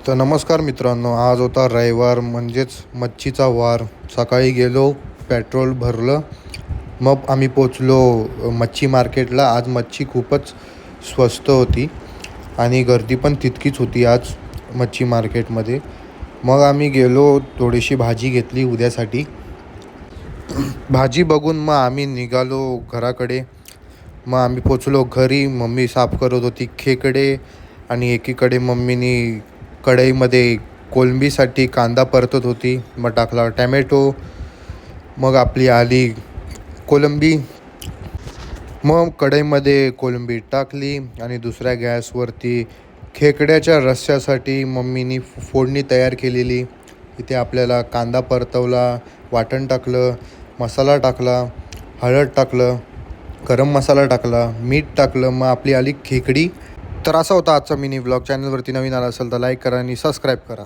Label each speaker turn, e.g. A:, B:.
A: तर नमस्कार मित्रांनो, आज होता रविवार म्हणजेच मच्छीचा वार. सकाळी गेलो, पेट्रोल भरलं, मग आम्ही पोचलो मच्छी मार्केटला. आज मच्छी खूपच स्वस्त होती आणि गर्दी पण तितकीच होती आज मच्छी मार्केटमध्ये. मग आम्ही गेलो, थोडीशी भाजी घेतली उद्यासाठी. भाजी बघून मग आम्ही निघालो घराकडे. मग आम्ही पोचलो घरी. मम्मी साफ करत होती खेकडे आणि एकीकडे मम्मीनी कढईमध्ये कोलंबीसाठी कांदा परतत होती. मग टाकला टॅमॅटो. मग आपली आली कोलंबी. मग कढईमध्ये कोलंबी टाकली आणि दुसऱ्या गॅसवरती खेकड्याच्या रस्स्यासाठी मम्मीनी फोडणी तयार केलेली. इथे आपल्याला कांदा परतवला, वाटण टाकलं, मसाला टाकला, हळद टाकलं, गरम मसाला टाकला, मीठ टाकलं. मग आपली आली खेकडी. तर असा होता आजचा मिनी व्लॉग. चॅनलवरती नवीन आला असेल तर लाईक करा आणि सबस्क्राईब करा.